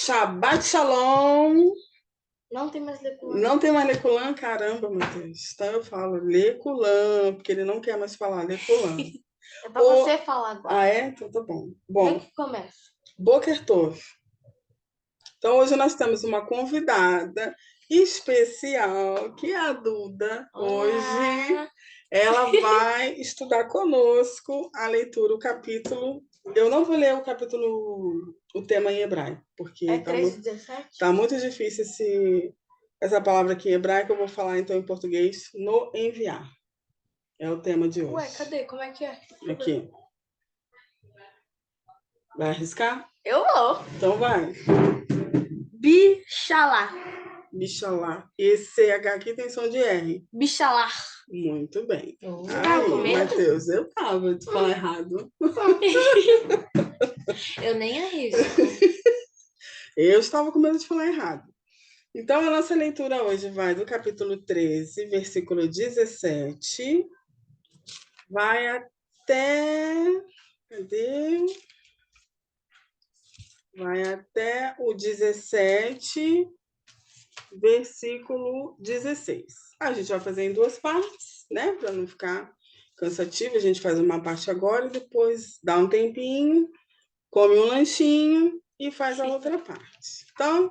Shabbat Shalom. Não tem mais Leculã. Não tem mais Leculã? Caramba, meu Deus. Então eu falo Leculã, porque ele não quer mais falar Leculã. É pra você falar agora. Ah, é? Então tá bom. Quem Bom, que começa? Boker Tov. Então hoje nós temos uma convidada especial, que é a Duda. Olá. Hoje ela vai estudar conosco a leitura, o capítulo. Eu não vou ler o capítulo, o tema em hebraico, porque É 3:17? tá muito difícil essa palavra aqui em hebraico. Eu vou falar então em português, no enviar. É o tema de hoje. Ué, cadê? Como é que é? Aqui. Vai arriscar? Eu vou. Então vai. Bichalá. Bichalá. Esse CH aqui tem som de R. Bichalá. Muito bem. Você tava com medo? Matheus, eu tava de falar errado. Eu nem arrisco. Eu estava com medo de falar errado. Então, a nossa leitura hoje vai do capítulo 13, versículo 17, vai até... Cadê? Vai até o 17, versículo 16. A gente vai fazer em duas partes, né? Para não ficar cansativo. A gente faz uma parte agora e depois dá um tempinho, come um lanchinho e faz a outra parte. Então,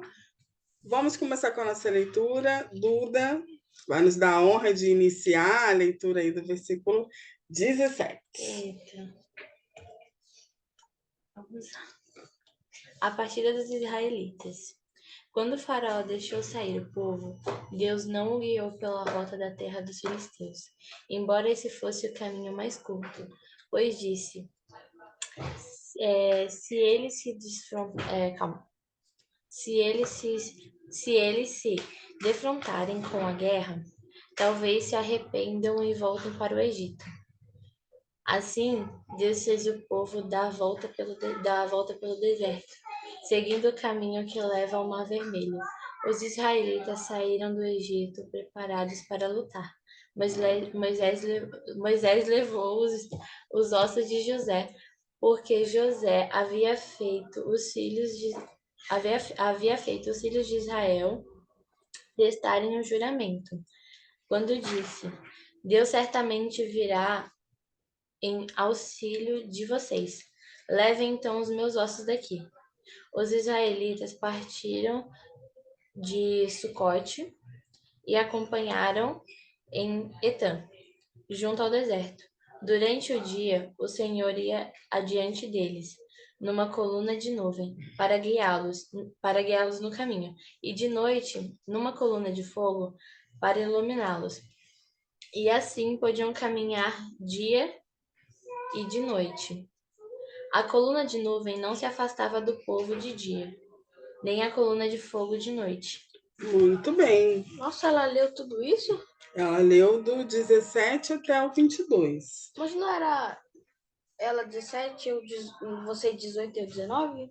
vamos começar com a nossa leitura. Duda vai nos dar a honra de iniciar a leitura aí do versículo 17. Eita. Vamos lá. A partida dos israelitas. Quando o faraó deixou sair o povo, Deus não o guiou pela rota da terra dos filisteus, embora esse fosse o caminho mais curto, pois disse, se eles se defrontarem com a guerra, talvez se arrependam e voltem para o Egito. Assim, Deus fez o povo dar a volta pelo deserto, seguindo o caminho que leva ao Mar Vermelho. Os israelitas saíram do Egito preparados para lutar. Moisés levou os ossos de José, porque José havia feito os filhos de Israel prestarem o juramento, quando disse: Deus certamente virá em auxílio de vocês. Levem então os meus ossos daqui. Os israelitas partiram de Sucote e acompanharam em Etã, junto ao deserto. Durante o dia, o Senhor ia adiante deles, numa coluna de nuvem, para guiá-los no caminho, e de noite, numa coluna de fogo, para iluminá-los. E assim podiam caminhar dia e de noite. A coluna de nuvem não se afastava do povo de dia, nem a coluna de fogo de noite. Muito bem. Nossa, ela leu tudo isso? Ela leu do 17 até o 22. Mas não era ela 17, você 18 e eu 19?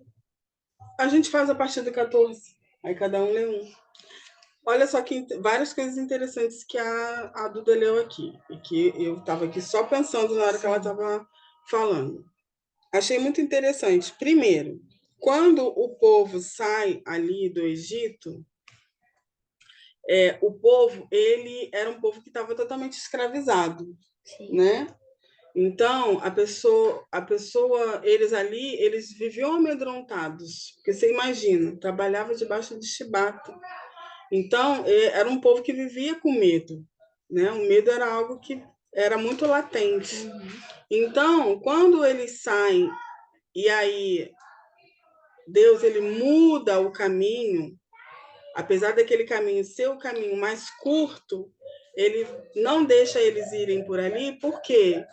A gente faz a partir do 14. Aí cada um lê um. Olha só que várias coisas interessantes que a Duda leu aqui. E que eu estava aqui só pensando na hora que ela estava falando. Achei muito interessante. Primeiro, quando o povo sai ali do Egito, o povo, ele era um povo que estava totalmente escravizado, Sim. né? Então, a pessoa, eles ali, eles viviam amedrontados, porque você imagina, trabalhava debaixo de chibata. Então, era um povo que vivia com medo, né? O medo era algo que era muito latente. Então, quando eles saem e aí Deus ele muda o caminho, apesar daquele caminho ser o caminho mais curto, ele não deixa eles irem por ali, por quê?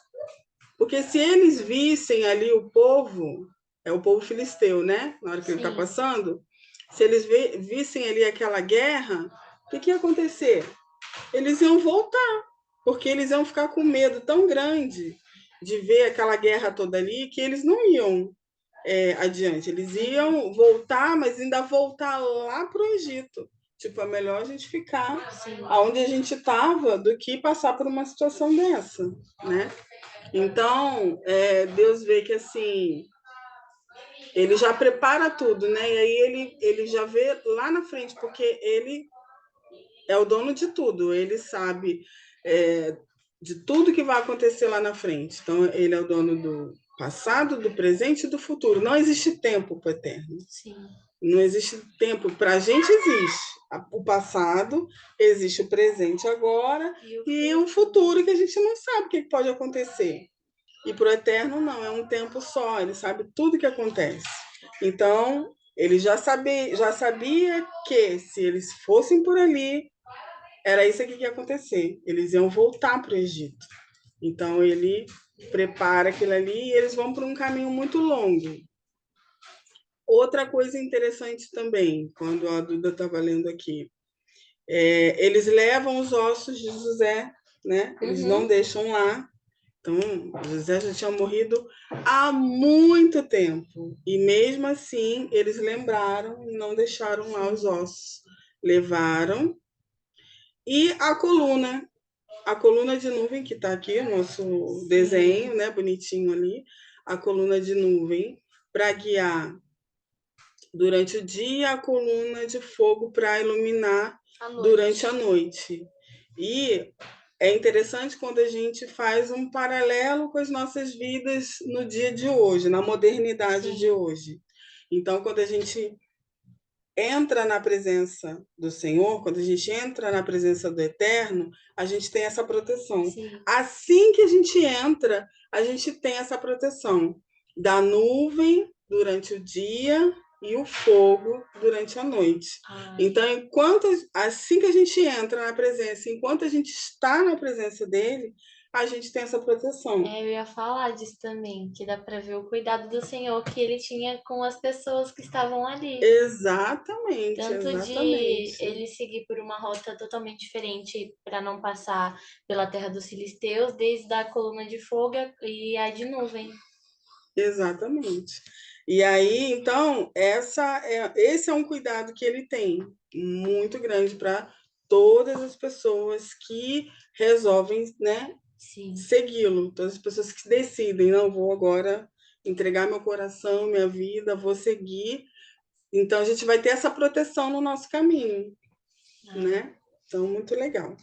Porque se eles vissem ali o povo, é o povo filisteu, né? Na hora que ele está passando, se eles vissem ali aquela guerra, o que ia acontecer? Eles iam voltar, porque eles iam ficar com medo tão grande de ver aquela guerra toda ali que eles não iam adiante. Eles iam voltar, mas ainda voltar lá para o Egito. Tipo, é melhor a gente ficar onde a gente estava do que passar por uma situação dessa, né? Então, Deus vê que assim ele já prepara tudo, né? E aí ele já vê lá na frente, porque ele é o dono de tudo, ele sabe de tudo que vai acontecer lá na frente. Então, ele é o dono do passado, do presente e do futuro. Não existe tempo para o eterno. Sim. Não existe tempo. Para a gente existe o passado, existe o presente agora e o futuro que a gente não sabe o que pode acontecer. E para o eterno, não, é um tempo só, ele sabe tudo que acontece. Então, ele já sabia que se eles fossem por ali, era isso aqui que ia acontecer. Eles iam voltar para o Egito. Então, ele prepara aquilo ali e eles vão por um caminho muito longo. Outra coisa interessante também, quando a Duda estava lendo aqui, eles levam os ossos de José, né? Eles não deixam lá. Então, José já tinha morrido há muito tempo. E mesmo assim, eles lembraram e não deixaram lá os ossos. Levaram. E a coluna de nuvem, que está aqui, o nosso desenho, né, bonitinho ali, a coluna de nuvem para guiar durante o dia, a coluna de fogo para iluminar durante a noite. E é interessante quando a gente faz um paralelo com as nossas vidas no dia de hoje, na modernidade de hoje. Então, quando a gente entra na presença do Senhor, quando a gente entra na presença do Eterno, a gente tem essa proteção. Sim. Assim que a gente entra, a gente tem essa proteção da nuvem durante o dia e o fogo durante a noite. Então, assim que a gente entra na presença, enquanto a gente está na presença dele, a gente tem essa proteção. Eu ia falar disso também, que dá para ver o cuidado do Senhor que ele tinha com as pessoas que estavam ali. Exatamente. Tanto exatamente. de ele seguir por uma rota totalmente diferente para não passar pela terra dos filisteus, desde a coluna de fogo e a de nuvem. Exatamente. E aí, então, esse é um cuidado que ele tem, muito grande para todas as pessoas que resolvem, né, segui-lo, todas as pessoas que decidem, não vou agora entregar meu coração, minha vida, vou seguir. Então, a gente vai ter essa proteção no nosso caminho, né? Então, muito legal.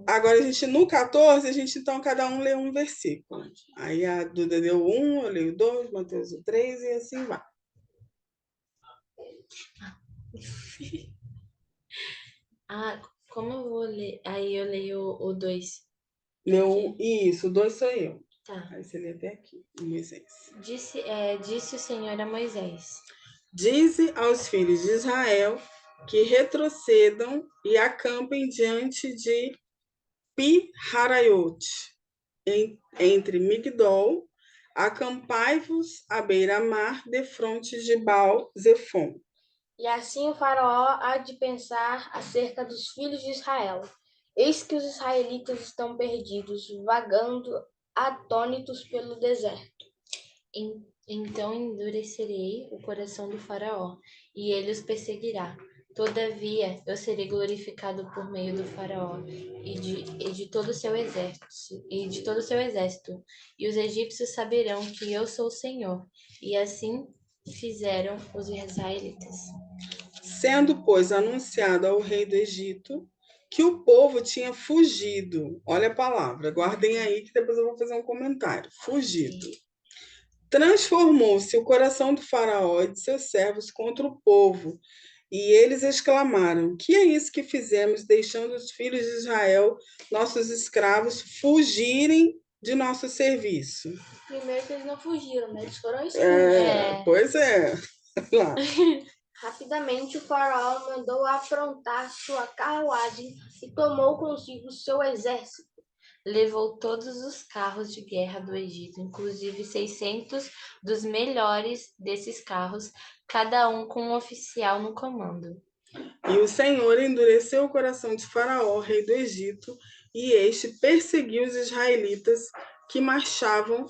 Agora, no 14, então, cada um lê um versículo. Aí a Duda deu 1, eu leio 2, Mateus o 3 e assim vai. Como eu vou ler? Aí eu leio o 2. Leu isso, o 2 sou eu. Tá. Aí você lê até aqui, Moisés. Disse o Senhor a Moisés: Dize aos filhos de Israel que retrocedam e acampem diante de Pi-Haraiot, entre Migdol, acampai-vos à beira-mar, defronte de Baal-Zefon. E assim o faraó há de pensar acerca dos filhos de Israel. Eis que os israelitas estão perdidos, vagando atônitos pelo deserto. Então endurecerei o coração do faraó, e ele os perseguirá. Todavia, eu serei glorificado por meio do faraó e de todo o seu exército, e os egípcios saberão que eu sou o Senhor. E assim fizeram os israelitas. Sendo, pois, anunciado ao rei do Egito que o povo tinha fugido. Olha a palavra, guardem aí que depois eu vou fazer um comentário. Fugido. Transformou-se o coração do faraó e de seus servos contra o povo, e eles exclamaram: que é isso que fizemos, deixando os filhos de Israel, nossos escravos, fugirem de nosso serviço? Primeiro que eles não fugiram, né? Eles foram expulsos. Pois é. Lá. Rapidamente o faraó mandou afrontar sua carruagem e tomou consigo seu exército. Levou todos os carros de guerra do Egito, inclusive 600 dos melhores desses carros, cada um com um oficial no comando. E o Senhor endureceu o coração de Faraó, rei do Egito, e este perseguiu os israelitas que marchavam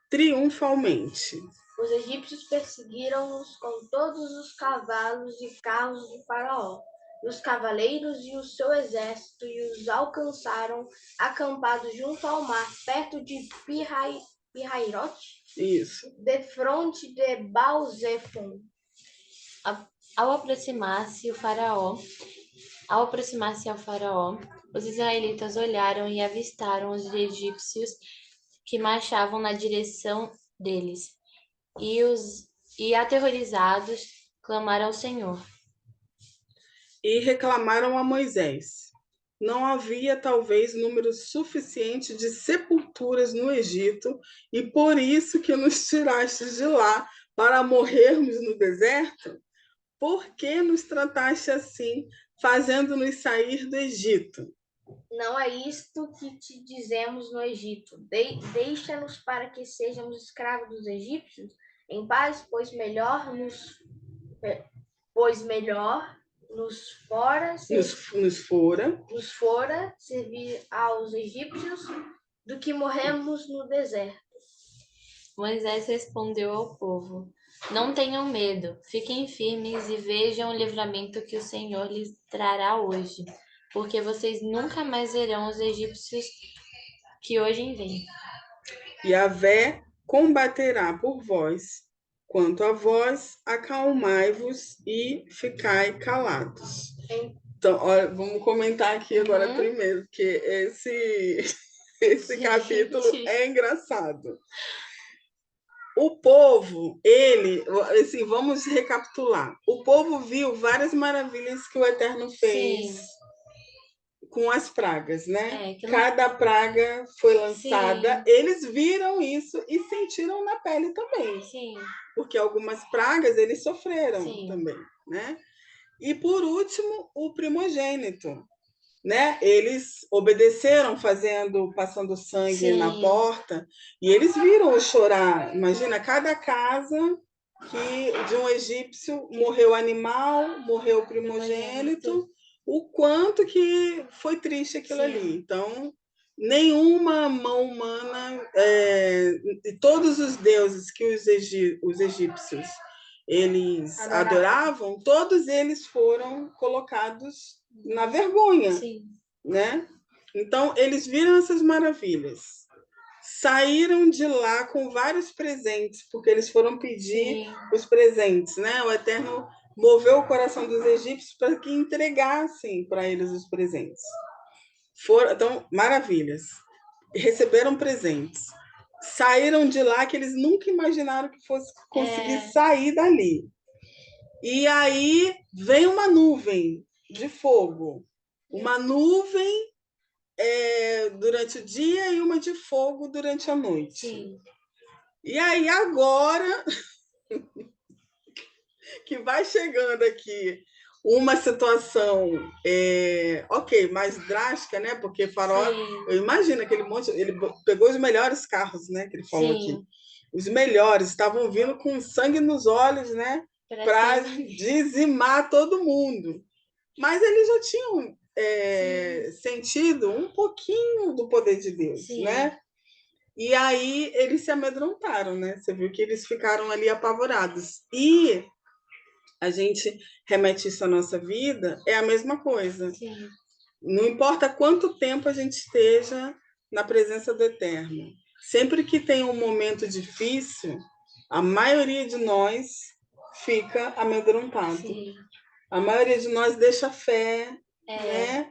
triunfalmente. Os egípcios perseguiram-os com todos os cavalos e carros de Faraó, e os cavaleiros e o seu exército, e os alcançaram acampados junto ao mar, perto de Pirairote. Isso. defronte de Baal-Zefon. Ao aproximar-se ao faraó, os israelitas olharam e avistaram os egípcios que marchavam na direção deles. E aterrorizados, clamaram ao Senhor. E reclamaram a Moisés. Não havia talvez número suficiente de sepulturas no Egito, e por isso que nos tirastes de lá para morrermos no deserto? Por que nos trataste assim, fazendo-nos sair do Egito? Não é isto que te dizemos no Egito. Deixa-nos para que sejamos escravos dos egípcios em paz, pois melhor nos fora servir aos egípcios do que morremos no deserto. Moisés respondeu ao povo: Não tenham medo, fiquem firmes e vejam o livramento que o Senhor lhes trará hoje, porque vocês nunca mais verão os egípcios que hoje vêm. Yahvé combaterá por vós. Quanto a vós, acalmai-vos e ficai calados. Então, olha, vamos comentar aqui agora primeiro, porque esse capítulo é engraçado. O povo, assim, vamos recapitular. O povo viu várias maravilhas que o Eterno fez. Sim. Com as pragas, né? Cada praga foi lançada. Sim. Eles viram isso e sentiram na pele também. Sim. Porque algumas pragas eles sofreram também, né? E por último, o primogênito, né? Eles obedeceram passando sangue na porta, e eles viram chorar. Imagina, cada casa de um egípcio morreu animal, morreu o primogênito, o quanto que foi triste aquilo ali. Então, nenhuma mão humana, todos os deuses que os egípcios eles adoravam, todos eles foram colocados na vergonha, né? Então, eles viram essas maravilhas. Saíram de lá com vários presentes, porque eles foram pedir os presentes, né? O Eterno moveu o coração dos egípcios para que entregassem para eles os presentes. Então, maravilhas. Receberam presentes. Saíram de lá que eles nunca imaginaram que fosse conseguir sair dali. E aí vem uma nuvem de fogo. Uma nuvem durante o dia e uma de fogo durante a noite. Sim. E aí agora que vai chegando aqui uma situação, mais drástica, né? Porque Faraó, eu imagino aquele monte, ele pegou os melhores carros, né? Que ele falou aqui. Os melhores estavam vindo com sangue nos olhos, né? Para dizimar todo mundo. Mas eles já tinham sentido um pouquinho do poder de Deus, né? E aí eles se amedrontaram, né? Você viu que eles ficaram ali apavorados. E a gente remete isso à nossa vida, é a mesma coisa. Sim. Não importa quanto tempo a gente esteja na presença do Eterno. Sempre que tem um momento difícil, a maioria de nós fica amedrontado. Sim. A maioria de nós deixa a fé, né?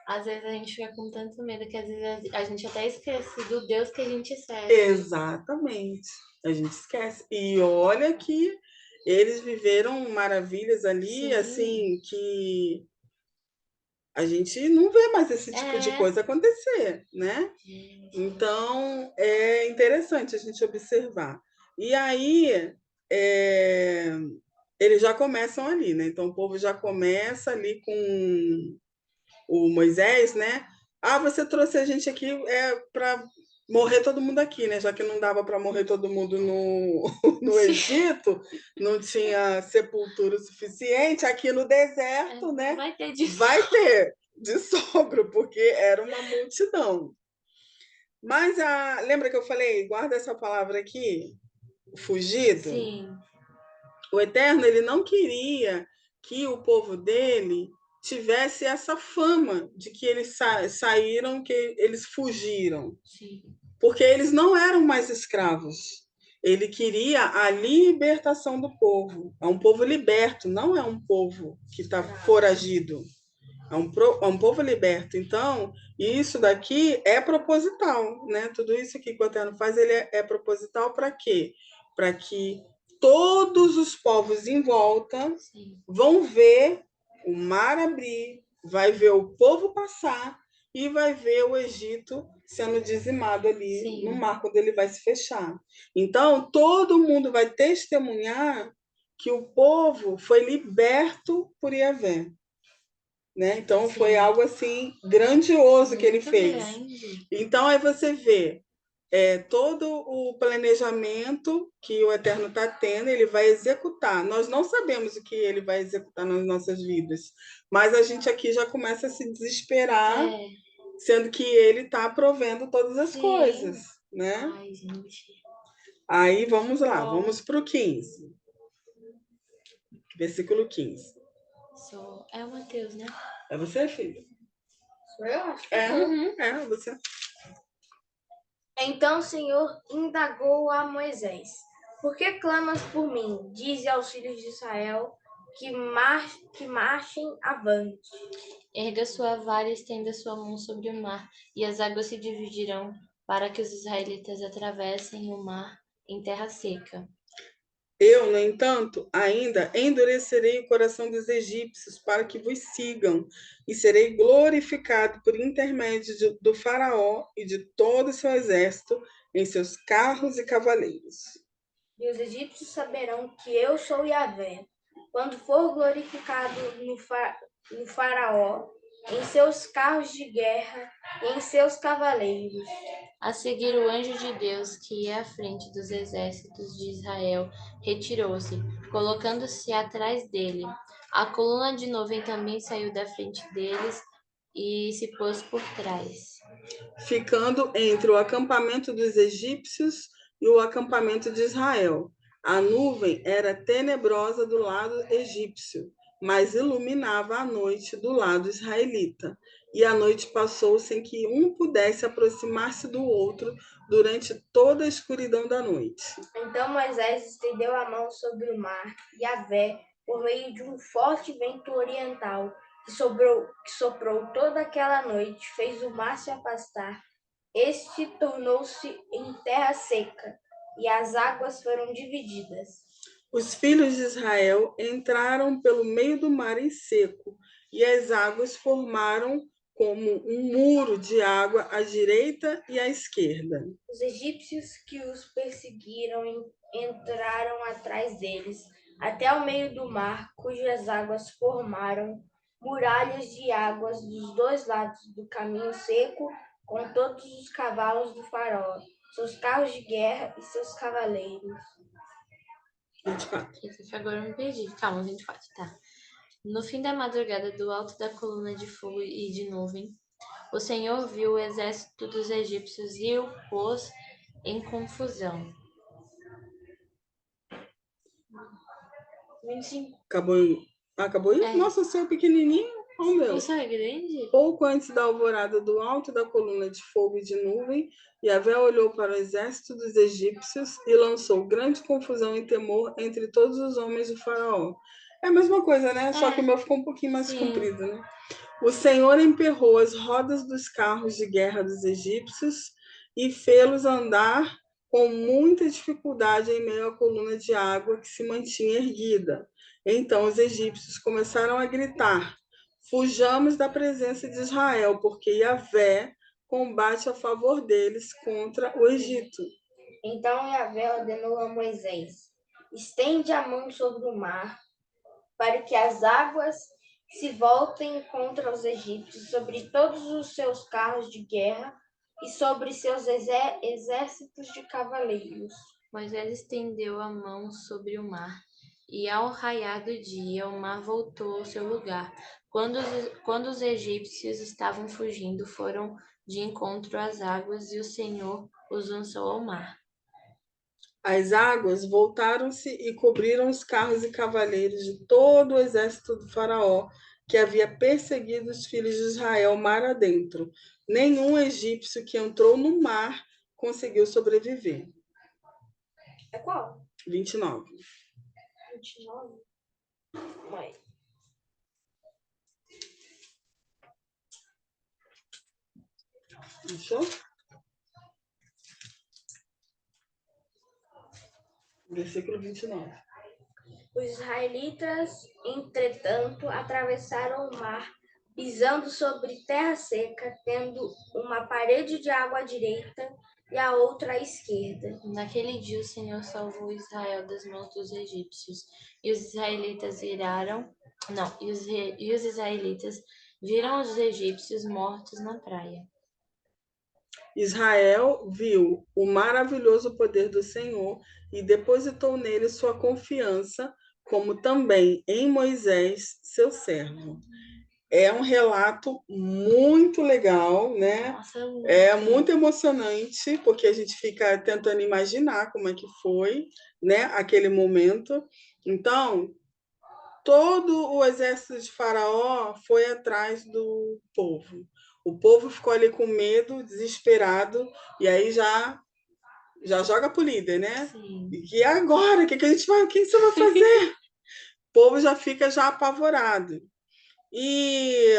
Às vezes a gente fica com tanto medo que às vezes a gente até esquece do Deus que a gente serve. Exatamente. A gente esquece. E olha que eles viveram maravilhas ali, assim, que a gente não vê mais esse tipo de coisa acontecer, né? Então, é interessante a gente observar. E aí, eles já começam ali, né? Então, o povo já começa ali com o Moisés, né? Ah, você trouxe a gente aqui para morrer todo mundo aqui, né? Já que não dava para morrer todo mundo no Egito, não tinha sepultura suficiente, aqui no deserto, né? Vai ter de sogro, porque era uma multidão. Mas lembra que eu falei, guarda essa palavra aqui, fugido? Sim. O Eterno, ele não queria que o povo dele tivesse essa fama de que eles saíram, que eles fugiram. Sim. Porque eles não eram mais escravos. Ele queria a libertação do povo. É um povo liberto, não é um povo que está foragido. É um povo liberto. Então, isso daqui é proposital, né? Tudo isso que o Eterno faz, ele é proposital para quê? Para que todos os povos em volta vão ver o mar abrir, vai ver o povo passar e vai ver o Egito sendo dizimado ali no mar quando ele vai se fechar. Então, todo mundo vai testemunhar que o povo foi liberto por Yahvé. Né? Então, foi algo assim grandioso que ele fez. Grande. Então, aí você vê todo o planejamento que o Eterno está tendo, ele vai executar. Nós não sabemos o que ele vai executar nas nossas vidas, mas a gente aqui já começa a se desesperar, sendo que ele está provendo todas as coisas. Né? Ai, gente. Aí, vamos lá, vamos para o 15. Versículo 15. É o Mateus, né? É você, filho? Sou eu? É você. Então o Senhor indagou a Moisés: Por que clamas por mim? Dize aos filhos de Israel que marchem avante. Erga sua vara e estenda sua mão sobre o mar, e as águas se dividirão, para que os israelitas atravessem o mar em terra seca. Eu, no entanto, ainda endurecerei o coração dos egípcios para que vos sigam, e serei glorificado por intermédio do faraó e de todo o seu exército em seus carros e cavaleiros. E os egípcios saberão que eu sou Yahvé, quando for glorificado no faraó, em seus carros de guerra e em seus cavaleiros. A seguir, o anjo de Deus, que ia à frente dos exércitos de Israel, retirou-se, colocando-se atrás dele. A coluna de nuvem também saiu da frente deles e se pôs por trás, ficando entre o acampamento dos egípcios e o acampamento de Israel. A nuvem era tenebrosa do lado egípcio, mas iluminava a noite do lado israelita. E a noite passou sem que um pudesse aproximar-se do outro durante toda a escuridão da noite. Então Moisés estendeu a mão sobre o mar, e Yahvé, por meio de um forte vento oriental, que soprou toda aquela noite, fez o mar se afastar. Este tornou-se em terra seca, e as águas foram divididas. Os filhos de Israel entraram pelo meio do mar em seco, e as águas formaram como um muro de água à direita e à esquerda. Os egípcios que os perseguiram entraram atrás deles, até o meio do mar, cujas águas formaram muralhas de águas dos dois lados do caminho seco, com todos os cavalos do faraó, seus carros de guerra e seus cavaleiros. 24. Agora eu me perdi. Calma, 24, tá. No fim da madrugada, do alto da coluna de fogo e de nuvem, o Senhor viu o exército dos egípcios e o pôs em confusão. 25. Acabou aí? Nossa, o seu é pequenininho. Oh, meu. O céu é grande? Pouco antes da alvorada, do alto da coluna de fogo e de nuvem, Yahvé olhou para o exército dos egípcios e lançou grande confusão e temor entre todos os homens do faraó. É a mesma coisa, né? Só que o meu ficou um pouquinho mais comprido, né? O Senhor emperrou as rodas dos carros de guerra dos egípcios e fê-los andar com muita dificuldade em meio à coluna de água que se mantinha erguida. Então os egípcios começaram a gritar: Fujamos da presença de Israel, porque Yahvé combate a favor deles contra o Egito. Então Yahvé ordenou a Moisés: Estende a mão sobre o mar, para que as águas se voltem contra os egípcios, sobre todos os seus carros de guerra e sobre seus exércitos de cavaleiros. Moisés estendeu a mão sobre o mar, e ao raiar do dia o mar voltou ao seu lugar. Quando os egípcios estavam fugindo, foram de encontro às águas, e o Senhor os lançou ao mar. As águas voltaram-se e cobriram os carros e cavaleiros de todo o exército do faraó, que havia perseguido os filhos de Israel mar adentro. Nenhum egípcio que entrou no mar conseguiu sobreviver. É qual? 29. 29? Mãe. Achou? Versículo 29. Os israelitas, entretanto, atravessaram o mar, pisando sobre terra seca, tendo uma parede de água à direita e a outra à esquerda. Naquele dia o Senhor salvou Israel das mãos dos egípcios, e os israelitas e os israelitas viram os egípcios mortos na praia. Israel viu o maravilhoso poder do Senhor e depositou nele sua confiança, como também em Moisés, seu servo. É um relato muito legal, né? Nossa, É muito emocionante, porque a gente fica tentando imaginar como é que foi, né, aquele momento. Então, todo o exército de Faraó foi atrás do povo. O povo ficou ali com medo, desesperado, e aí já joga pro líder, né? Sim. E agora? O que a gente vai, o que você vai fazer? O povo já fica já apavorado. E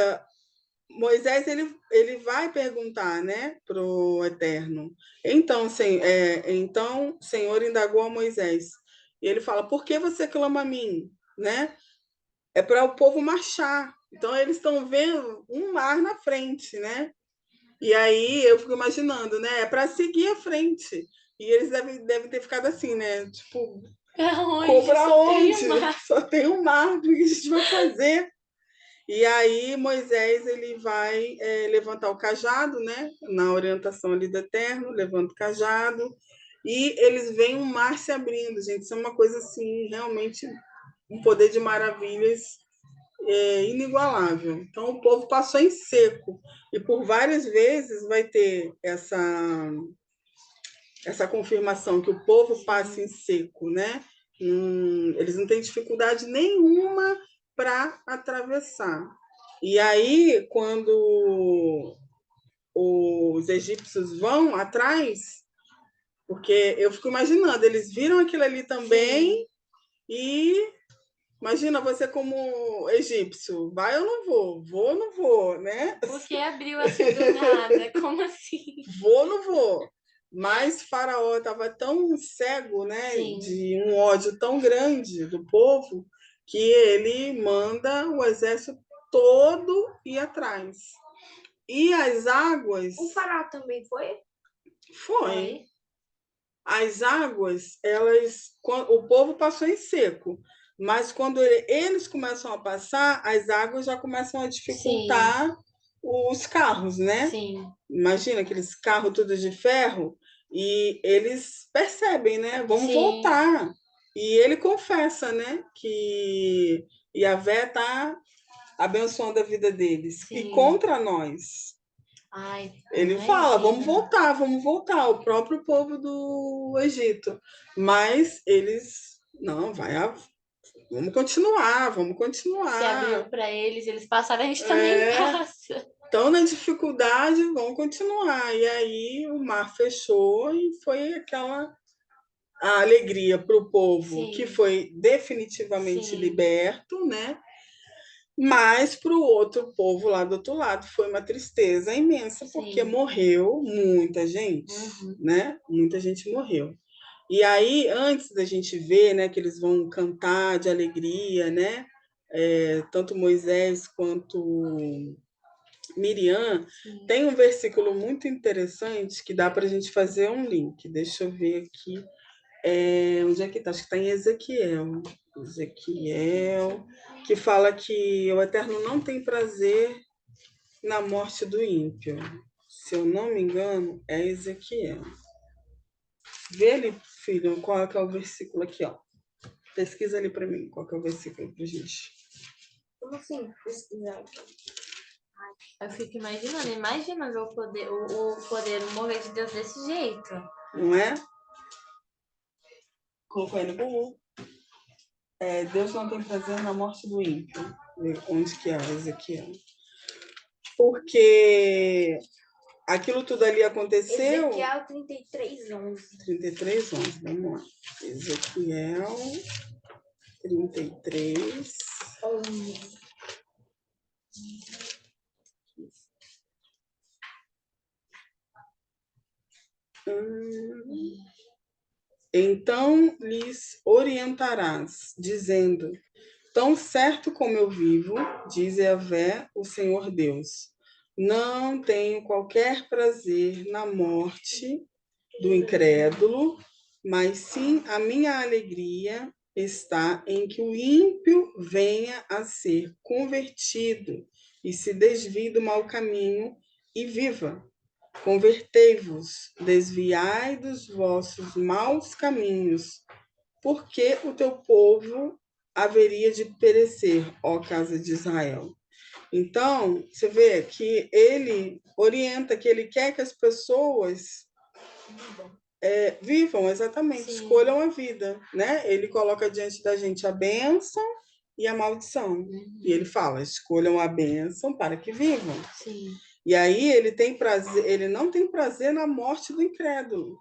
Moisés ele vai perguntar, né, pro Eterno. Então, então, o Senhor indagou a Moisés. E ele fala: "Por que você clama a mim?", né? É para o povo marchar. Então eles estão vendo um mar na frente, né? E aí eu fico imaginando, né? É para seguir à frente. E eles devem ter ficado assim, né? Tipo, Pra onde? onde? Só tem um mar, o que a gente vai fazer? E aí Moisés ele vai levantar o cajado, né? Na orientação ali do Eterno, levanta o cajado e eles veem um mar se abrindo, gente. Isso é uma coisa assim, realmente um poder de maravilhas inigualável. Então o povo passou em seco e por várias vezes vai ter essa confirmação que o povo passa em seco, né? Eles não têm dificuldade nenhuma para atravessar. E aí, quando os egípcios vão atrás, porque eu fico imaginando, eles viram aquilo ali também. Sim. E imagina você como egípcio, vai ou não vou? Vou ou não vou, né? Porque abriu assim do nada, como assim? Vou ou não vou? Mas Faraó estava tão cego, né, Sim. de um ódio tão grande do povo, que ele manda o exército todo ir atrás. E as águas... O Faraó também foi? Foi. As águas, o povo passou em seco, mas quando eles começam a passar, as águas já começam a dificultar. Sim. Os carros, né? Sim. Imagina aqueles carros todos de ferro e eles percebem, né? Vamos Sim. voltar. E ele confessa, né? Que Yahvé está abençoando a vida deles. Sim. E contra nós. Ai, ele fala, vamos voltar, o próprio povo do Egito. Mas eles, não, vamos continuar. Se abriu para eles passaram, a gente também passa. Estão na dificuldade, vamos continuar. E aí o mar fechou e foi a alegria para o povo, Sim. que foi definitivamente Sim. liberto, né? Mas para o outro povo lá do outro lado foi uma tristeza imensa, porque Sim. morreu muita gente, né? Muita gente morreu. E aí, antes da gente ver, né, que eles vão cantar de alegria, né? Tanto Moisés quanto Miriam, Sim. tem um versículo muito interessante que dá para a gente fazer um link. Deixa eu ver aqui. Onde é que está? Acho que está em Ezequiel. Ezequiel, que fala que o Eterno não tem prazer na morte do ímpio. Se eu não me engano, é Ezequiel. Vê ali, filho, qual é o versículo aqui, ó. Pesquisa ali para mim, qual é o versículo pra gente. Como assim, pesquisar? Eu fico imagina ver o poder, o mover de Deus desse jeito. Não é? Colocou aí no Google. Deus não tem prazer na morte do ímpio. Onde que é Ezequiel? Porque aquilo tudo ali aconteceu... Ezequiel 33:11. 33:11, vamos lá. Ezequiel 33. 11. Então lhes orientarás, dizendo: tão certo como eu vivo, diz Yahvé, o Senhor Deus, não tenho qualquer prazer na morte do incrédulo, mas sim a minha alegria está em que o ímpio venha a ser convertido e se desvie do mau caminho e viva. Convertei-vos, desviai dos vossos maus caminhos, porque o teu povo haveria de perecer, ó casa de Israel. Então, você vê que ele orienta, que ele quer que as pessoas vivam, exatamente, Sim. escolham a vida, né? Ele coloca diante da gente a bênção e a maldição. E ele fala: escolham a bênção para que vivam. Sim. E aí ele não tem prazer na morte do incrédulo.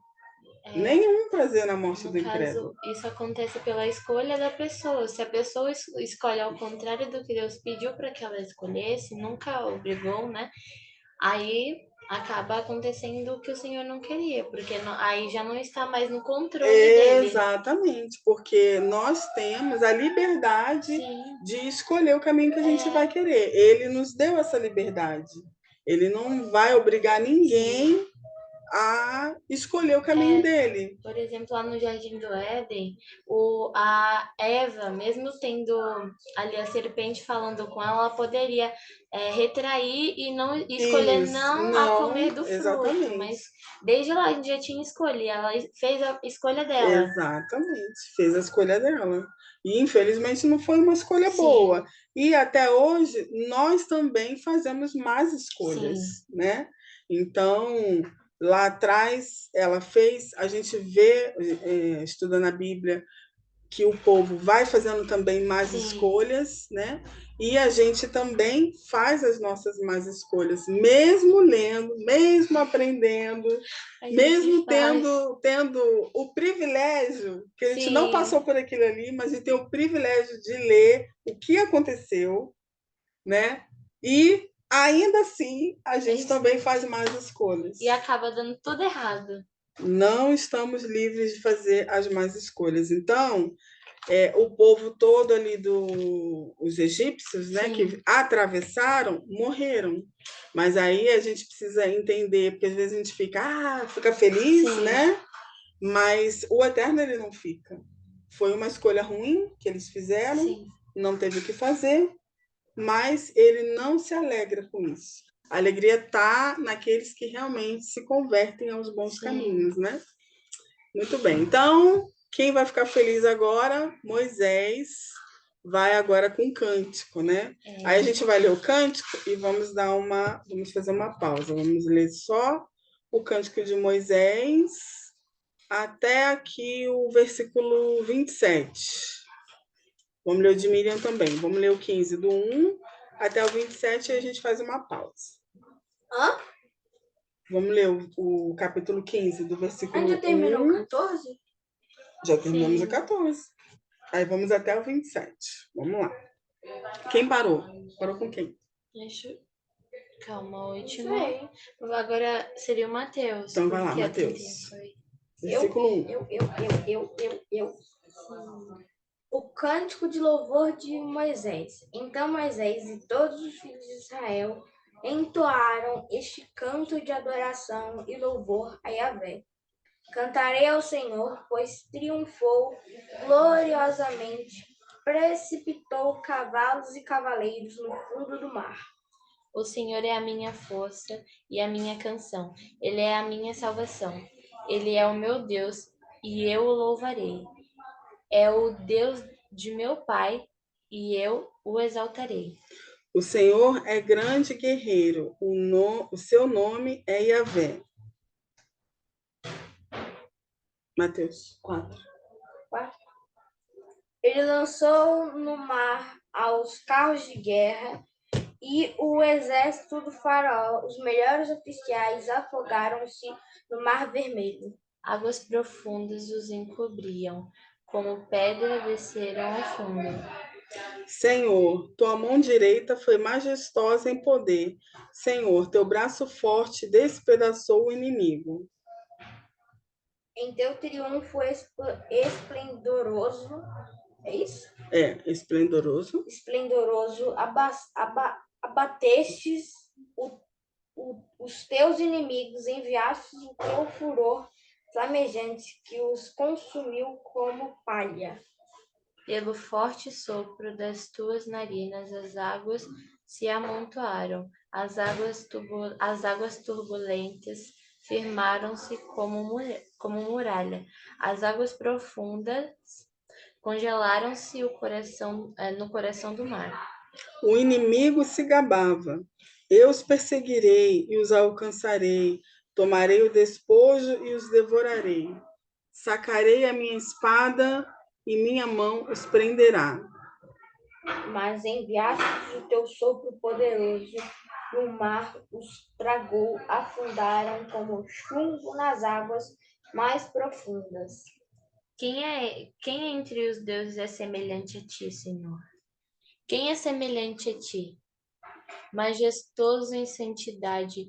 Nenhum prazer na morte do incrédulo. No caso, isso acontece pela escolha da pessoa. Se a pessoa escolhe ao contrário do que Deus pediu para que ela escolhesse, nunca obrigou, né? Aí acaba acontecendo o que o Senhor não queria, porque aí já não está mais no controle dele. Exatamente, porque nós temos a liberdade de escolher o caminho que a gente vai querer. Ele nos deu essa liberdade. Ele não vai obrigar ninguém a escolher o caminho dele. Por exemplo, lá no Jardim do Éden, a Eva, mesmo tendo ali a serpente falando com ela, ela poderia retrair e não escolher não a comer do fruto, mas desde lá a gente já tinha escolha, ela fez a escolha dela. Exatamente, fez a escolha dela. E infelizmente não foi uma escolha boa. E até hoje nós também fazemos más escolhas, né? Então, lá atrás ela fez, a gente vê, estudando a Bíblia, que o povo vai fazendo também más escolhas, né? E a gente também faz as nossas más escolhas, mesmo lendo, mesmo aprendendo, mesmo tendo o privilégio, que a gente não passou por aquilo ali, mas a gente tem o privilégio de ler o que aconteceu, né? E ainda assim a gente também faz más escolhas. E acaba dando tudo errado. Não estamos livres de fazer as más escolhas. Então, o povo todo ali os egípcios, né, que atravessaram, morreram. Mas aí a gente precisa entender, porque às vezes a gente fica feliz, né? Mas o eterno ele não fica. Foi uma escolha ruim que eles fizeram, não teve o que fazer, mas ele não se alegra com isso. A alegria está naqueles que realmente se convertem aos bons caminhos, né? Muito bem. Então, quem vai ficar feliz agora? Moisés vai agora com cântico, né? Aí a gente vai ler o cântico e vamos fazer uma pausa. Vamos ler só o cântico de Moisés até aqui o versículo 27. Vamos ler o de Miriam também. Vamos ler o 15 do 1 até o 27 e a gente faz uma pausa. Vamos ler o capítulo 15 do versículo 1. Já terminou o 14? Já terminamos o 14. Aí vamos até o 27. Vamos lá. Quem parou? Parou com quem? Calma, o último. Agora seria o Mateus. Então vai lá, Mateus. Versículo 1. Eu. O cântico de louvor de Moisés. Então Moisés e todos os filhos de Israel entoaram este canto de adoração e louvor a Yahvé. Cantarei ao Senhor, pois triunfou gloriosamente, precipitou cavalos e cavaleiros no fundo do mar. O Senhor é a minha força e a minha canção. Ele é a minha salvação. Ele é o meu Deus e eu o louvarei. É o Deus de meu pai e eu o exaltarei. O Senhor é grande guerreiro. O seu nome é Yahvé. Mateus 4. Ele lançou no mar aos carros de guerra e o exército do faraó, os melhores oficiais, afogaram-se no Mar Vermelho. Águas profundas os encobriam, como pedra desceram ao fundo. Senhor, tua mão direita foi majestosa em poder. Senhor, teu braço forte despedaçou o inimigo. Em teu triunfo esplendoroso, é isso? Esplendoroso. Esplendoroso, abatestes os teus inimigos, enviastes o teu furor flamejante, que os consumiu como palha. Pelo forte sopro das tuas narinas, as águas se amontoaram, as águas turbulentas firmaram-se como muralha, as águas profundas congelaram-se no coração do mar. O inimigo se gabava. Eu os perseguirei e os alcançarei. Tomarei o despojo e os devorarei. Sacarei a minha espada e minha mão os prenderá. Mas enviastes o teu sopro poderoso, e o mar os tragou, afundaram como chumbo nas águas mais profundas. Quem entre os deuses é semelhante a ti, Senhor? Quem é semelhante a ti? Majestoso em santidade,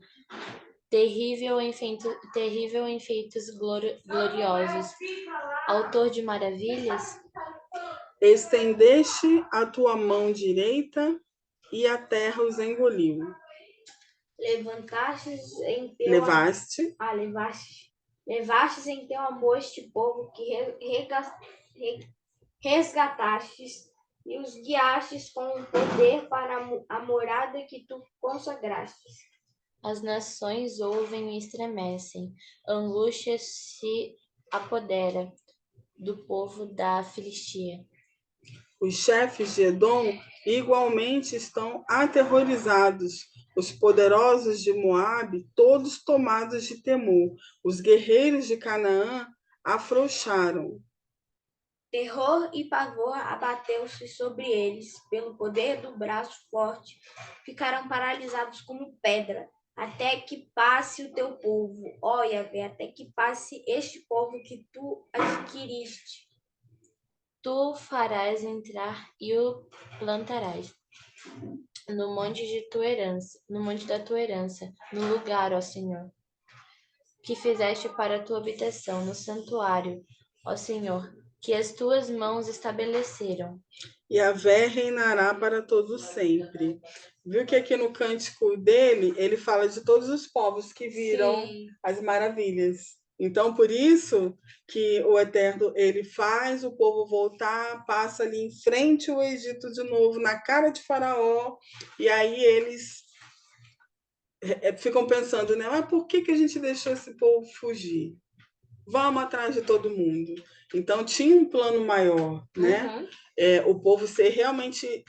terrível em feitos gloriosos, autor de maravilhas. Estendeste a tua mão direita e a terra os engoliu. Levastes em teu amor este povo que resgatastes e os guiastes com o poder para a morada que tu consagrastes. As nações ouvem e estremecem, angústia se apodera do povo da Filistia. Os chefes de Edom igualmente estão aterrorizados. Os poderosos de Moabe, todos tomados de temor. Os guerreiros de Canaã afrouxaram. Terror e pavor abateu-se sobre eles pelo poder do braço forte. Ficaram paralisados como pedra, até que passe o teu povo. Ó Yahvé, até que passe este povo que tu adquiriste. Tu o farás entrar e o plantarás no monte da tua herança, no lugar, ó Senhor, que fizeste para a tua habitação, no santuário, ó Senhor, que as tuas mãos estabeleceram. Yahvé reinará para todo sempre. Viu que aqui no cântico dele, ele fala de todos os povos que viram as maravilhas. Então, por isso que o Eterno, ele faz o povo voltar, passa ali em frente ao Egito de novo, na cara de Faraó, e aí eles ficam pensando, né? Mas por que a gente deixou esse povo fugir? Vamos atrás de todo mundo. Então, tinha um plano maior, né? O povo ser realmente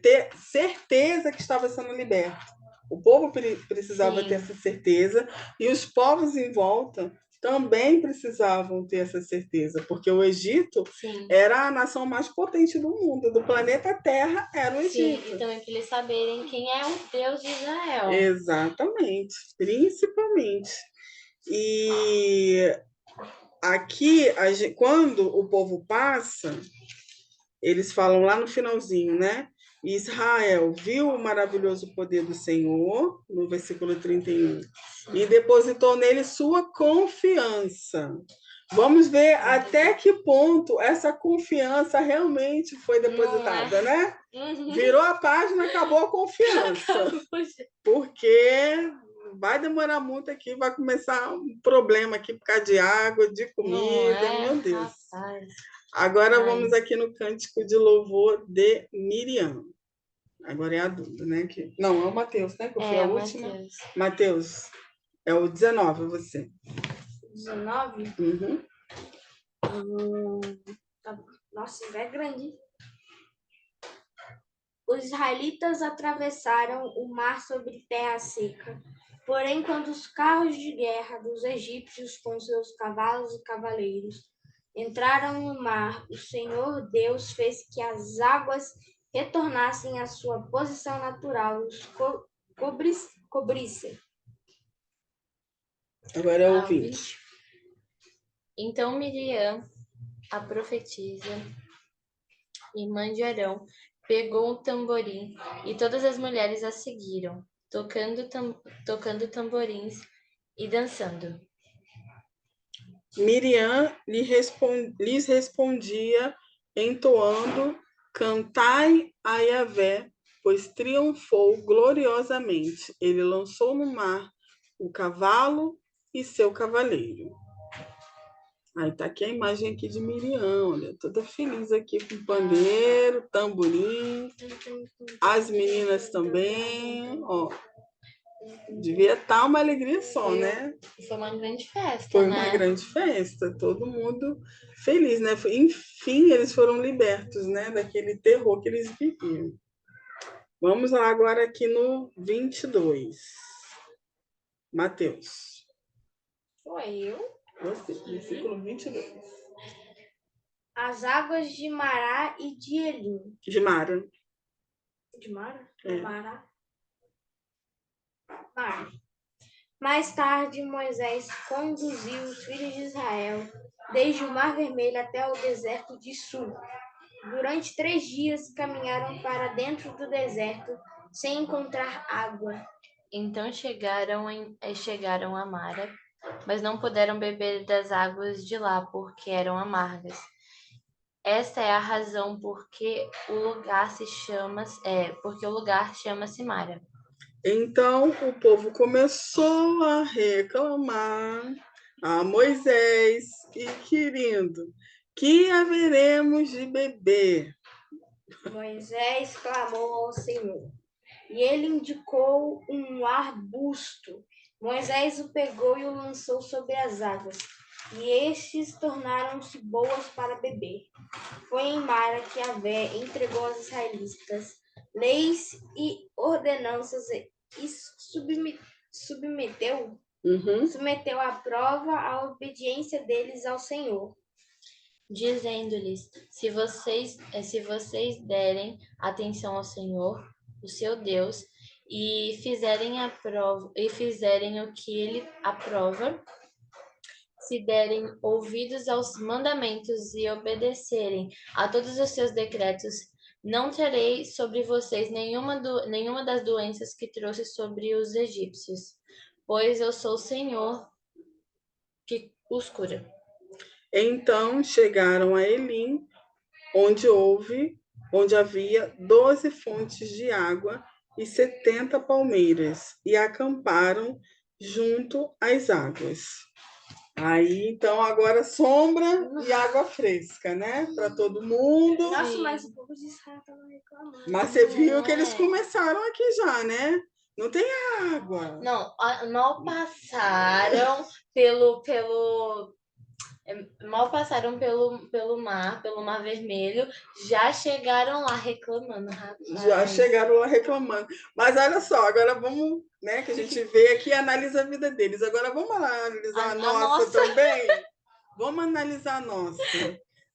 ter certeza que estava sendo liberto. O povo precisava ter essa certeza e os povos em volta também precisavam ter essa certeza, porque o Egito era a nação mais potente do mundo, do planeta Terra era o Egito. Sim, e também para eles saberem quem é o Deus de Israel. Exatamente, principalmente. E aqui, quando o povo passa, eles falam lá no finalzinho, né? Israel viu o maravilhoso poder do Senhor, no versículo 31, e depositou nele sua confiança. Vamos ver até que ponto essa confiança realmente foi depositada, né? Virou a página, acabou a confiança. Porque vai demorar muito aqui, vai começar um problema aqui por causa de água, de comida, meu Deus. Rapaz. Agora vamos aqui no cântico de louvor de Miriam. Agora é a Duda, né? Não, é o Mateus, né? Que foi a última. Mateus, é o 19, você. 19? Uhum. Nossa, é grande. Os israelitas atravessaram o mar sobre terra seca. Porém, quando os carros de guerra dos egípcios com seus cavalos e cavaleiros entraram no mar, o Senhor Deus fez que as águas retornassem à sua posição natural e os cobrissem. Agora é o 20. Então Miriam, a profetisa, irmã de Arão, pegou o tamborim e todas as mulheres a seguiram, tocando tamborins e dançando. Miriam lhes respondia, entoando: Cantai a Yahvé, pois triunfou gloriosamente. Ele lançou no mar o cavalo e seu cavaleiro. Aí tá aqui a imagem aqui de Miriam, olha, toda feliz aqui com pandeiro, tamborim, as meninas também, ó. Devia estar uma alegria só, né? Foi uma grande festa, Foi né? uma grande festa, todo mundo feliz, né? Enfim, eles foram libertos, né? Daquele terror que eles viviam. Vamos lá agora aqui no 22. Mateus. Foi eu? Você, versículo 22. As águas de Mará e de Elim. De Mara. De Mara? É. Mará. Mar. Mais tarde, Moisés conduziu os filhos de Israel desde o Mar Vermelho até o deserto de Sul. Durante 3 dias caminharam para dentro do deserto sem encontrar água. Então chegaram a Mara, mas não puderam beber das águas de lá, porque eram amargas. Esta é a razão porque o lugar chama-se Mara. Então o povo começou a reclamar a Moisés e querendo: que haveremos de beber? Moisés clamou ao Senhor, e ele indicou um arbusto. Moisés o pegou e o lançou sobre as águas, e estes tornaram-se boas para beber. Foi em Mara que Yahvé entregou aos israelitas leis e ordenanças e submeteu à prova a obediência deles ao Senhor, dizendo-lhes: se vocês derem atenção ao Senhor, o seu Deus, e fizerem o que ele aprova, se derem ouvidos aos mandamentos e obedecerem a todos os seus decretos, não trarei sobre vocês nenhuma das doenças que trouxe sobre os egípcios, pois eu sou o Senhor que os cura. Então chegaram a Elim, onde havia 12 fontes de água e 70 palmeiras, e acamparam junto às águas. Aí, então, agora sombra e água fresca, né? Para todo mundo. Nossa, mas o povo de Israel estava reclamando. Mas você viu que eles começaram aqui já, né? Não tem água. Não, mal passaram pelo Mar Vermelho, já chegaram lá reclamando, rapaz. Já chegaram lá reclamando. Mas olha só, agora vamos, né, que a gente vê aqui e analisa a vida deles. Agora vamos lá analisar a nossa também? Vamos analisar a nossa.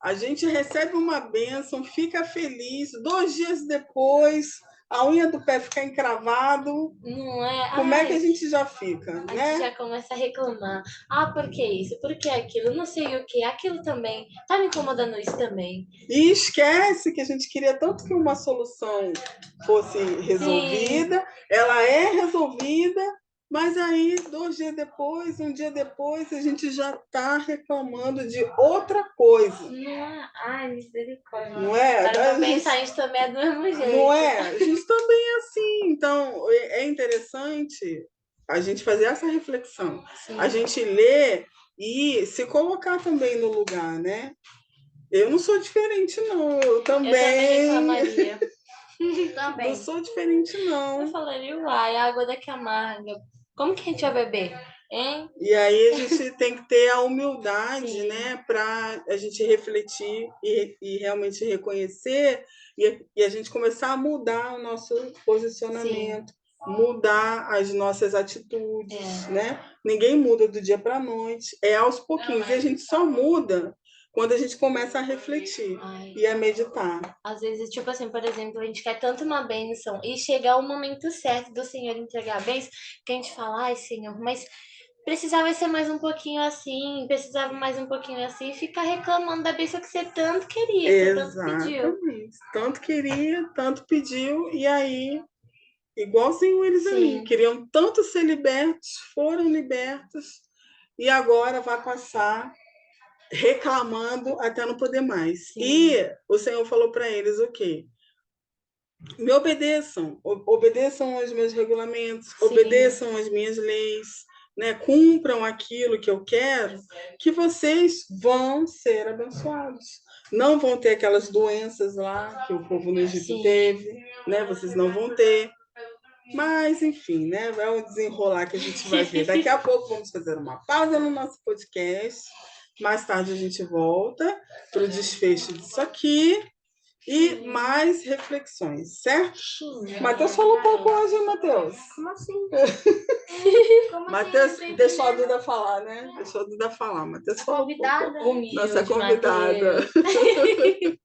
A gente recebe uma bênção, fica feliz, 2 dias depois, a unha do pé fica encravado. Não é? Como é que a gente já fica, A né? gente já começa a reclamar. Ah, por que isso? Por que aquilo? Não sei o que. Aquilo também. Tá me incomodando isso também. E esquece que a gente queria tanto que uma solução fosse resolvida. Sim. Ela é resolvida, mas aí 2 dias depois, um dia depois, a gente já está reclamando de outra coisa. Não é? Ai, misericórdia. Não é? Para pensar, a gente também é do mesmo jeito. Não é? A gente também é assim. Então, é interessante a gente fazer essa reflexão. Sim. A gente ler e se colocar também no lugar, né? Eu não sou diferente, não. Eu também reclamaria. Também. Não sou diferente, não. Eu falaria, uai, a água daqui amarga. Como que a gente vai beber? Hein? E aí a gente tem que ter a humildade, sim, né? Para a gente refletir e realmente reconhecer e a gente começar a mudar o nosso posicionamento, sim, mudar as nossas atitudes, né? Ninguém muda do dia para a noite. É aos pouquinhos. E a gente só muda quando a gente começa a refletir Ai. e a meditar. Às vezes, tipo assim, por exemplo, a gente quer tanto uma bênção e chegar o momento certo do Senhor entregar a bênção, que a gente fala, ai, Senhor, mas precisava ser mais um pouquinho assim, precisava mais um pouquinho assim, e ficar reclamando da bênção que você tanto queria, que você tanto pediu. Exatamente. Tanto queria, tanto pediu, e aí, igualzinho eles ali, Sim. queriam tanto ser libertos, foram libertos, e agora vai passar reclamando até não poder mais. Sim. E o Senhor falou para eles o quê? Me obedeçam, obedeçam aos meus regulamentos, Sim. obedeçam às minhas leis, né? Cumpram aquilo que eu quero, que vocês vão ser abençoados. Não vão ter aquelas doenças lá que o povo no Egito Sim. teve, né? Vocês não vão ter. Mas, enfim, né? Vai um desenrolar que a gente vai ver. Daqui a pouco vamos fazer uma pausa no nosso podcast. Mais tarde a gente volta para o desfecho disso aqui e mais reflexões, certo? Sim. Matheus falou um pouco hoje, hein, Matheus? Como assim? Matheus deixou a Duda falar, né? Deixou a Duda falar. Matheus falou Convidada. um pouco. Nossa Humilde, convidada. Matheus.